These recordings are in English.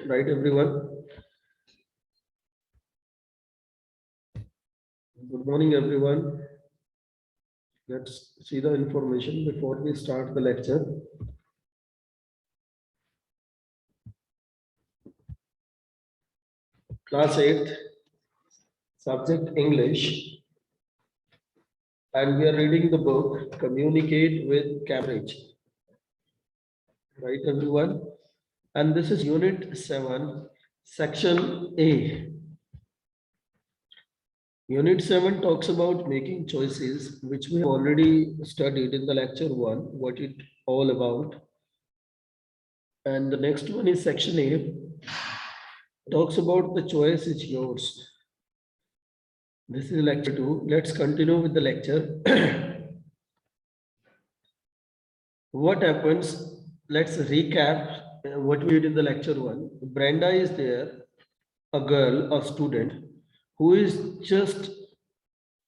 Right, everyone? Good morning, everyone. Let's see the information before we start the lecture. Class 8, subject English, and we are reading the book Communicate with Cambridge. Right, everyone? And this is Unit 7, Section A. Unit 7 talks about making choices, which we have already studied in the lecture 1, what it all about. And the next one is Section A, talks about the choice is yours. This is lecture 2. Let's continue with the lecture. What happens? Let's recap what we did in the lecture 1. Brenda is there, a girl, a student, who is just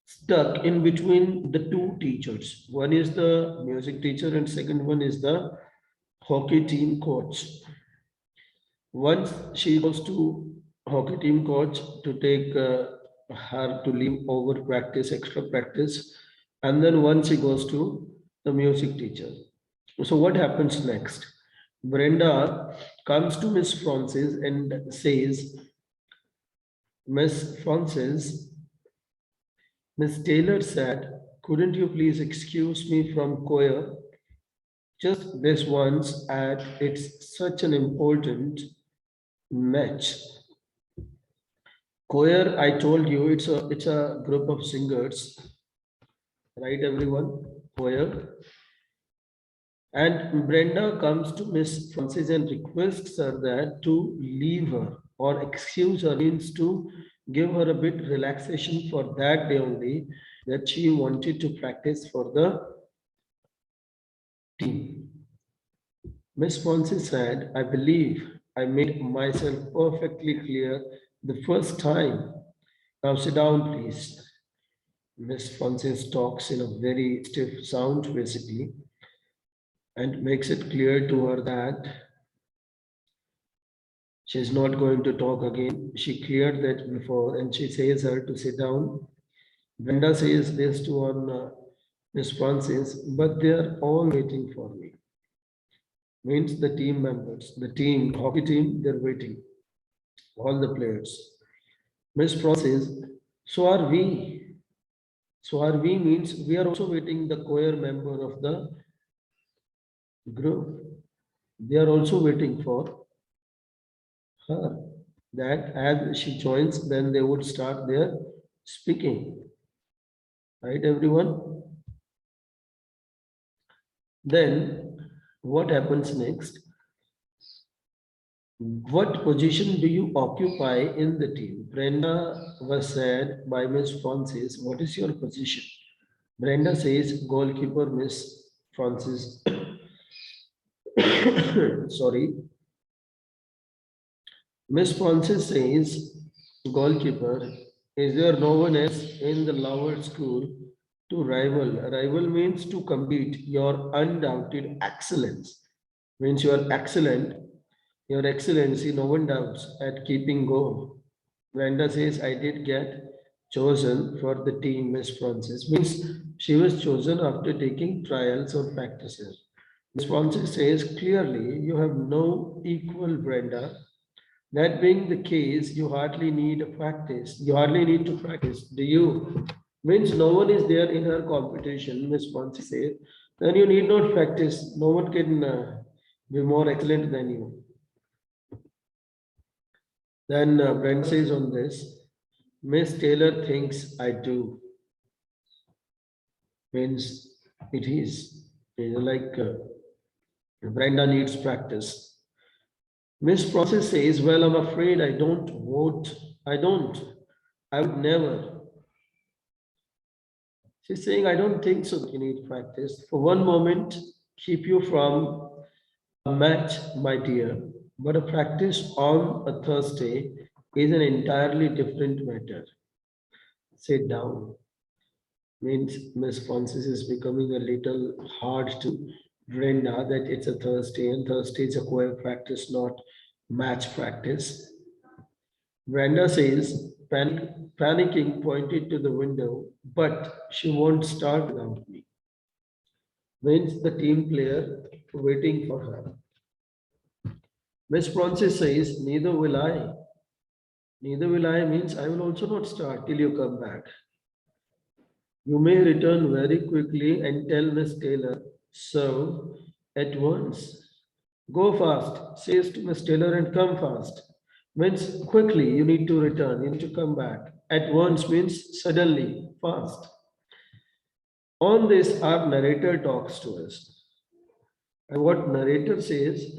stuck in between the two teachers. One is the music teacher and second one is the hockey team coach. Once she goes to hockey team coach to take her to leave over practice, extra practice, and then once she goes to the music teacher. So what happens next? Brenda comes to Miss Francis and says, Miss Francis, Miss Taylor said, couldn't you please excuse me from choir? Just this once, and it's such an important match. Choir, I told you, it's a group of singers, right, everyone? Choir. And Brenda comes to Miss Francis and requests her that to leave her or excuse her, means to give her a bit relaxation for that day only, that she wanted to practice for the team. Miss Francis said, I believe I made myself perfectly clear the first time. Now sit down, please. Miss Francis talks in a very stiff sound, basically, and makes it clear to her that she's not going to talk again. She cleared that before, and she says her to sit down. Brenda says this to on Miss Francis, but they are all waiting for me. Means the team members, the team, hockey team, they're waiting. All the players. Miss Francis, so are we. So are we means we are also waiting the choir member of the group. They are also waiting for her. That as she joins, then they would start their speaking. Right, everyone? Then what happens next? What position do you occupy in the team? Brenda was said by Miss Francis, what is your position? Brenda says, goalkeeper, Miss Francis. Sorry. Miss Francis says, goalkeeper, is there no one else in the lower school to rival? Rival means to compete. Your undoubted excellence means you are excellent. Your excellency, no one doubts at keeping goal. Brenda says, I did get chosen for the team, Miss Francis. Means she was chosen after taking trials or practices. Miss Francis says, clearly, you have no equal, Brenda. That being the case, you hardly need a practice. You hardly need to practice, do you? Means no one is there in her competition, Miss Francis says. Then you need not practice. No one can be more excellent than you. Then Brent says on this, Miss Taylor thinks I do. Means it is. Like Brenda needs practice. Miss Francis says, well, I'm afraid I don't vote. I don't. I would never. She's saying, I don't think so. You need practice. For one moment, keep you from a match, my dear. But a practice on a Thursday is an entirely different matter. Sit down. Means Miss Francis is becoming a little hard to Brenda that it's a Thursday and Thursday is a choir practice, not Match practice. Brenda says, panicking, pointed to the window, but she won't start without me. Means the team player waiting for her. Miss Francis says, neither will I. Neither will I means I will also not start till you come back. You may return very quickly and tell Miss Taylor so at once. Go fast, says to Miss Taylor, and come fast. Means quickly, you need to return, you need to come back. At once means suddenly, fast. On this, our narrator talks to us. And what narrator says,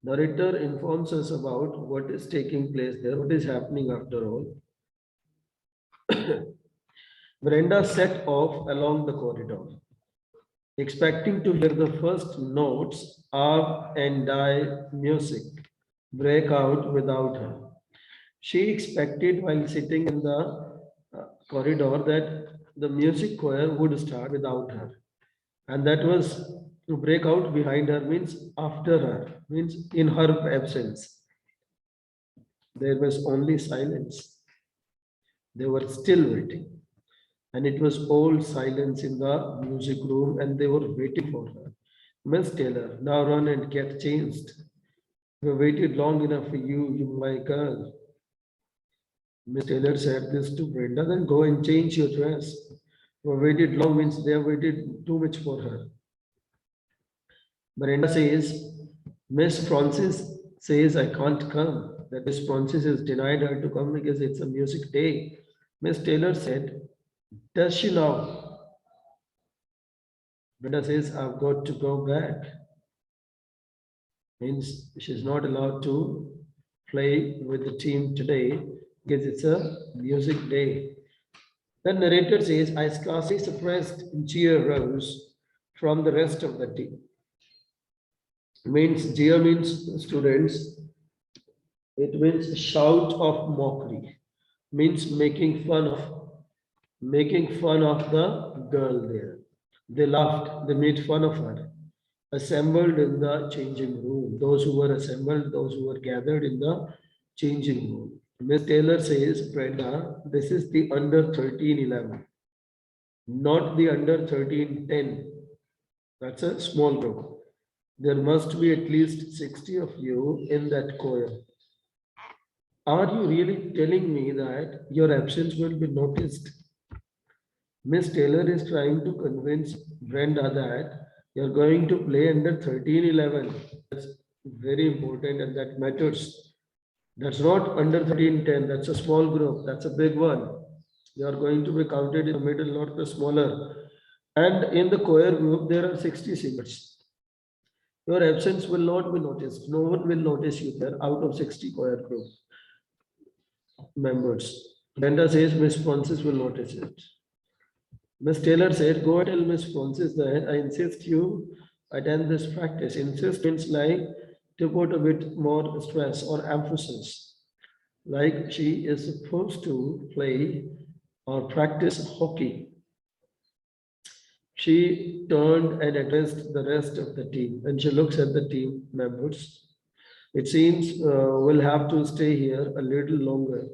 narrator informs us about what is taking place there, what is happening after all. Brenda set off along the corridor, expecting to hear the first notes of and die music break out without her. She expected while sitting in the corridor that the music choir would start without her, and that was to break out behind her means after her, means in her absence. There was only silence. They were still waiting. And it was all silence in the music room, and they were waiting for her. Miss Taylor, now run and get changed. We waited long enough for you, you my girl. Miss Taylor said this to Brenda, then go and change your dress. We waited long means they have waited too much for her. Brenda says, Miss Francis says I can't come. That Miss Francis has denied her to come because it's a music day. Miss Taylor said, does she now? Brenda says, I've got to go back. Means she's not allowed to play with the team today because it's a music day. The narrator says, I scarcely suppressed cheer rose from the rest of the team. Means cheer means students. It means shout of mockery. Means making fun of the girl there. They laughed, they made fun of her. Assembled in the changing room. Those who were assembled, those who were gathered in the changing room. Miss Taylor says, Brenda, this is the under 13-11, not the under 13-10. That's a small group. There must be at least 60 of you in that choir. Are you really telling me that your absence will be noticed? Miss Taylor is trying to convince Brenda that you're going to play under 13-11. That's very important and that matters. That's not under 13-10. That's a small group. That's a big one. You are going to be counted in the middle, not the smaller. And in the choir group, there are 60 singers. Your absence will not be noticed. No one will notice you there out of 60 choir group members. Brenda says Miss Francis will notice it. Miss Taylor said, go and tell Miss Francis that I insist you attend this practice. Insist means like to put a bit more stress or emphasis. Like she is supposed to play or practice hockey. She turned and addressed the rest of the team and she looks at the team members. It seems we'll have to stay here a little longer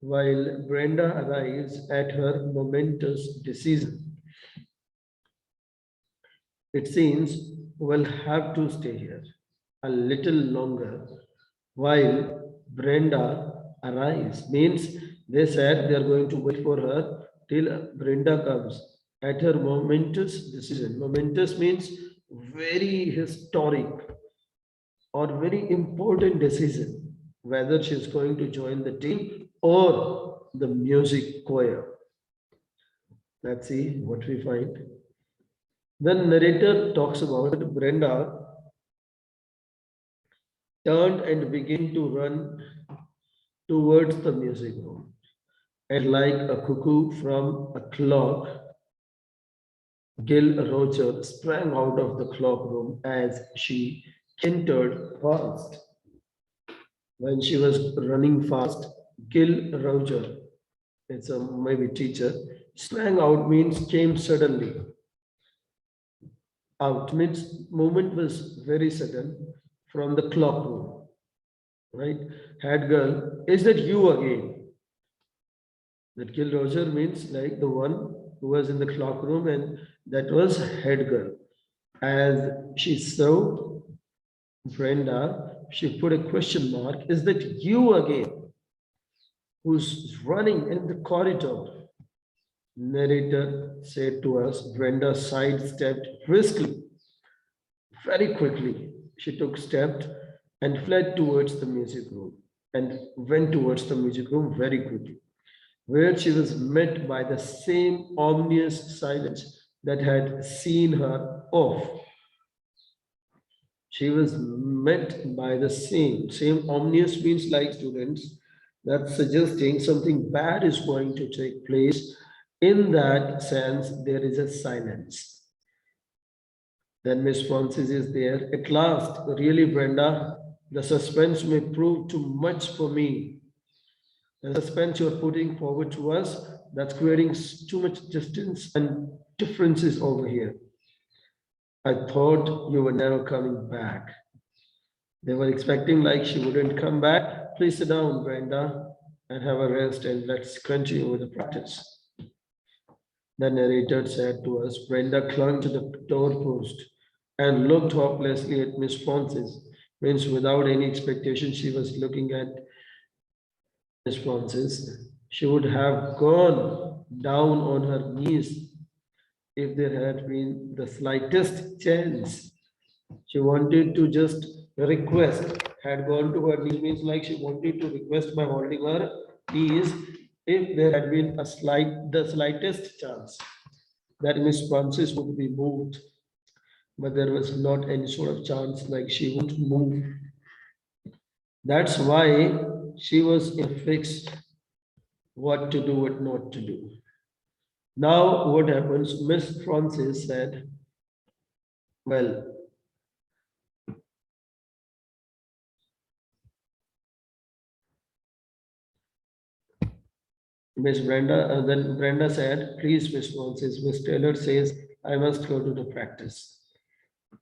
while Brenda arrives at her momentous decision. It seems we'll have to stay here a little longer while Brenda arrives. Means they said they are going to wait for her till Brenda comes at her momentous decision. Momentous means very historic or very important decision whether she's going to join the team or the music choir. Let's see what we find. The narrator talks about Brenda turned and began to run towards the music room. And like a cuckoo from a clock, Gil Roger sprang out of the cloakroom as she entered fast. When she was running fast, Gil Roger, it's a maybe teacher, sprang out means came suddenly. out. Means movement was very sudden from the clock room, right? Head girl, is that you again? That Kill Roger means like the one who was in the clock room, and that was head girl. As she saw Brenda, she put a question mark. Is that you again? Who's running in the corridor? Narrator said to us, Brenda sidestepped briskly, very quickly. She took steps and fled towards the music room and went towards the music room very quickly, where she was met by the same ominous silence that had seen her off. She was met by the same ominous means like students that suggesting something bad is going to take place. In that sense, there is a silence. Then Miss Francis is there. At last, really, Brenda, the suspense may prove too much for me. The suspense you're putting forward to us, that's creating too much distance and differences over here. I thought you were never coming back. They were expecting like she wouldn't come back. Please sit down, Brenda, and have a rest, and let's continue with the practice. The narrator said to us, Brenda clung to the doorpost and looked hopelessly at Miss Francis. Means without any expectation, she was looking at Miss Francis. She would have gone down on her knees if there had been the slightest chance. She wanted to just request, had gone to her knees, means like she wanted to request by holding her knees if there had been the slightest chance that Miss Francis would be moved. But there was not any sort of chance like she would move. That's why she was in a fix what to do, what not to do. Now, what happens? Miss Francis said, well, Miss Brenda, then Brenda said, please, Miss Francis, Miss Taylor says, I must go to the practice.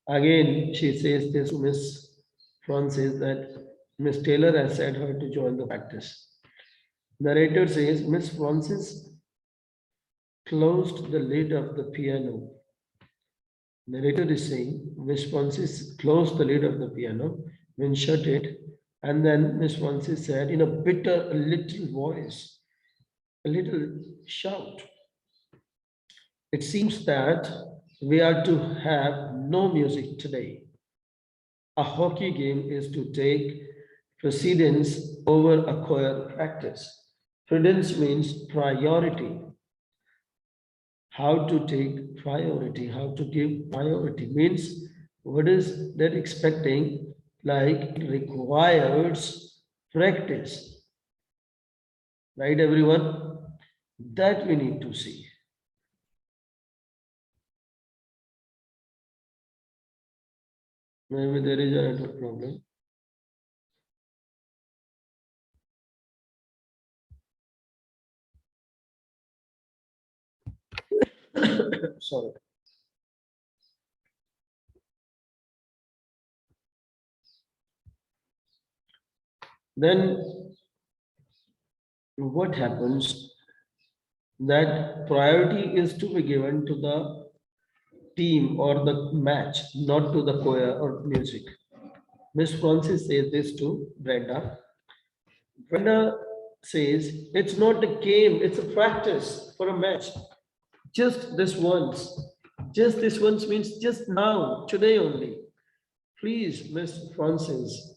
Again, she says this to Miss Francis that Miss Taylor has said her to join the practice. Narrator says, Miss Francis closed the lid of the piano. Narrator is saying, Miss Francis closed the lid of the piano, then shut it, and then Miss Francis said in a bitter little voice, a little shout, it seems that we are to have no music today. A hockey game is to take precedence over a choir practice. Precedence means priority. How to take priority, how to give priority means what is that expecting, like requires practice. Right, everyone? That we need to see. Maybe there is a network problem. Sorry. Then what happens? That priority is to be given to the team or the match, not to the choir or music. Miss Francis says this to Brenda. Brenda says, it's not a game, it's a practice for a match. Just this once. Just this once means just now, today only. Please, Miss Francis.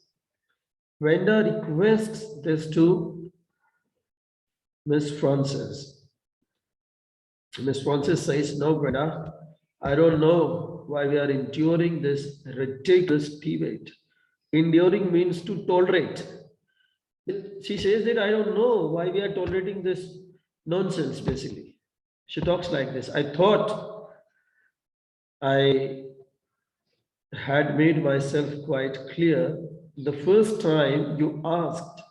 Brenda requests this to Miss Francis. Miss Francis says, no, Brenda, I don't know why we are enduring this ridiculous debate. Enduring means to tolerate. She says that I don't know why we are tolerating this nonsense, basically. She talks like this. I thought I had made myself quite clear the first time you asked,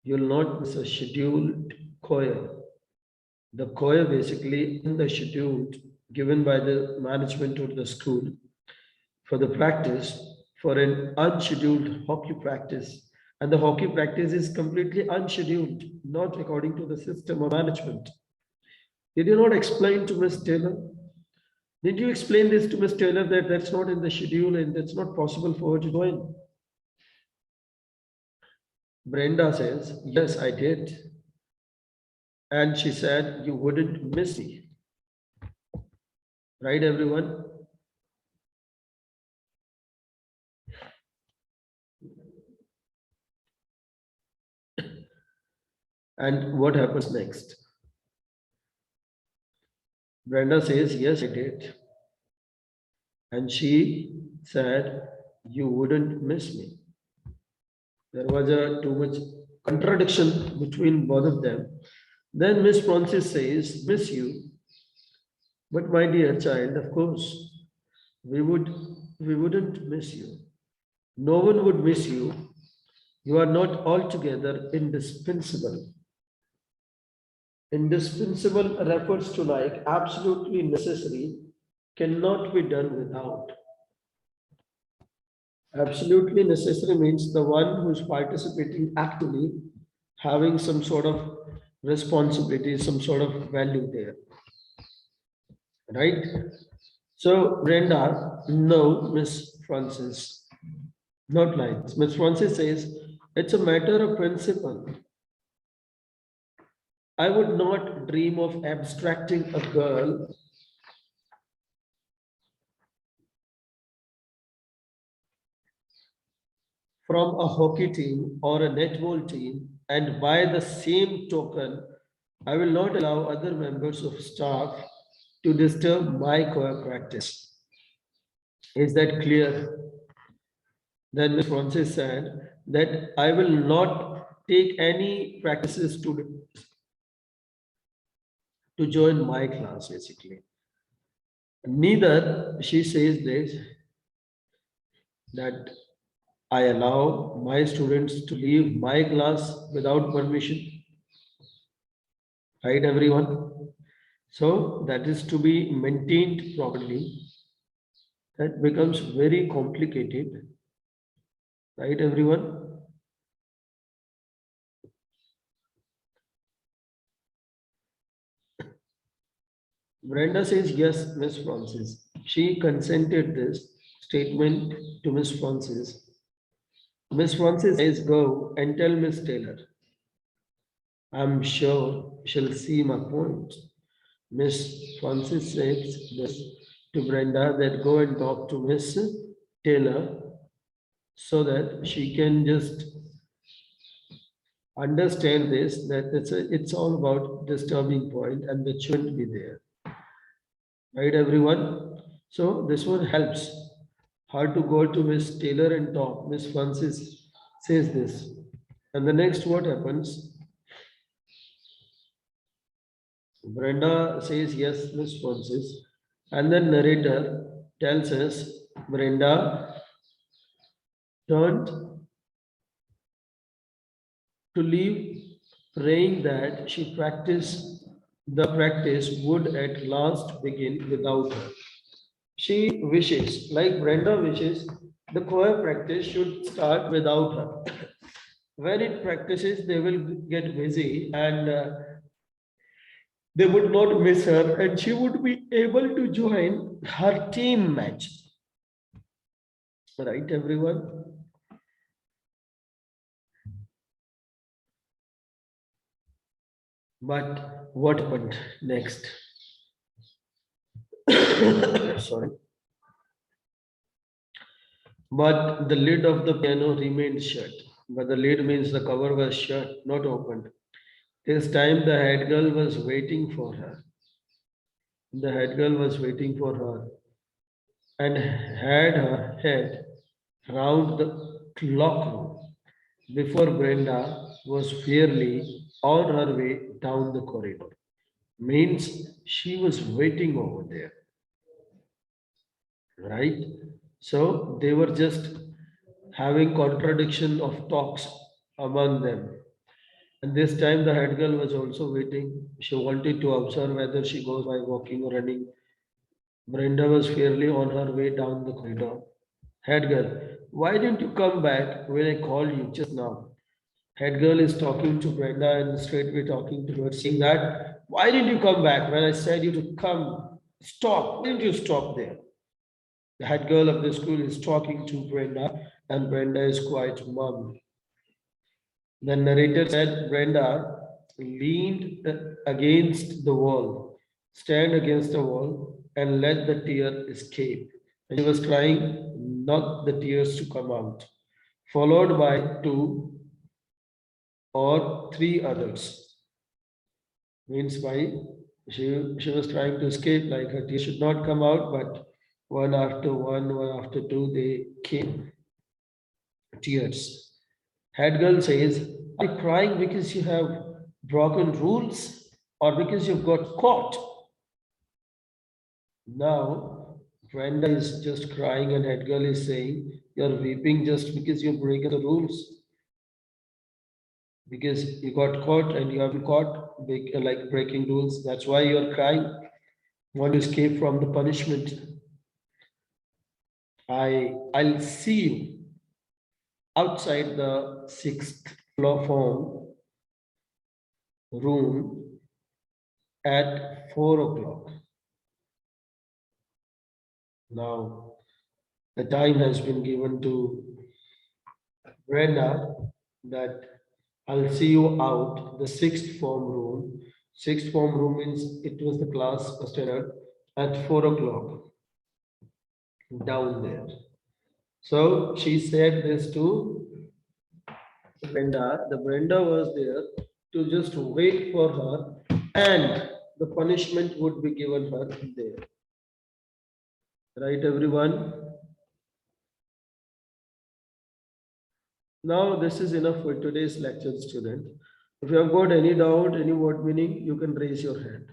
you'll not miss a scheduled choir. The choir basically in the scheduled given by the management of the school for the practice, for an unscheduled hockey practice. And the hockey practice is completely unscheduled, not according to the system of management. Did you not explain to Miss Taylor? Did you explain this to Miss Taylor that that's not in the schedule and that's not possible for her to join? Brenda says, yes, I did. And she said, you wouldn't miss me. Right, everyone? And what happens next? Brenda says, yes, I did. And she said, you wouldn't miss me. There was a too much contradiction between both of them. Then Miss Francis says, miss you. But my dear child, of course, we wouldn't miss you. No one would miss you. You are not altogether indispensable. Indispensable refers to like absolutely necessary, cannot be done without. Absolutely necessary means the one who is participating actively, having some sort of responsibility, some sort of value there. Right? So, Brenda, no, Miss Francis, not like this. Miss Francis says, it's a matter of principle. I would not dream of abstracting a girl from a hockey team or a netball team, and by the same token, I will not allow other members of staff to disturb my choir practice. Is that clear? Then Ms. Francis said that I will not take any practices to join my class, basically. Neither she says this that I allow my students to leave my class without permission. Right, everyone? So that is to be maintained properly. That becomes very complicated. Right, everyone? Brenda says, yes, Miss Francis. She consented this statement to Miss Francis. Miss Francis says, go and tell Miss Taylor. I'm sure she'll see my point. Miss Francis says this to Brenda that go and talk to Miss Taylor so that she can just understand this, that it's all about disturbing point and that shouldn't be there. Right, everyone? So this one helps her to go to Miss Taylor and talk. Miss Francis says this. And the next what happens? Brenda says yes, Miss Francis. And then narrator tells us Brenda turned to leave, praying that the practice would at last begin without her. She wishes, like Brenda wishes, the choir practice should start without her. When it practices, they will get busy and they would not miss her, and she would be able to join her team match. Right, everyone? But what happened next? Sorry. But the lid of the piano remained shut. But the lid means the cover was shut, not opened. This time the head girl was waiting for her. The head girl was waiting for her and had her head round the clock room before Brenda was fairly on her way down the corridor. Means she was waiting over there, right? So they were just having contradiction of talks among them. And this time the head girl was also waiting. She wanted to observe whether she goes by walking or running. Brenda was fairly on her way down the corridor. Head girl, why didn't you come back when I called you just now? Head girl is talking to Brenda and straightway talking to her, saying that, why didn't you come back when I said you to come? Stop. Why didn't you stop there? The head girl of the school is talking to Brenda, and Brenda is quite mum. The narrator said Brenda leaned against the wall, stand against the wall, and let the tear escape. And she was trying not the tears to come out, followed by two or three others. Means by she was trying to escape, like her tears should not come out, but one after two, they came tears. Head girl says, are you crying because you have broken rules or because you've got caught? Now, Brenda is just crying, and head girl is saying, you're weeping just because you've broken the rules, because you got caught and you have been caught like breaking rules. That's why you're crying. Want to escape from the punishment. I'll see you outside the sixth floor form room at 4 o'clock. Now, the time has been given to Brenda that I'll see you out the sixth form room. Sixth form room means it was the class standard at 4 o'clock down there. So she said this to Brenda. The Brenda was there to just wait for her, and the punishment would be given her there. Right, everyone? Now, this is enough for today's lecture, student. If you have got any doubt, any word meaning, you can raise your hand.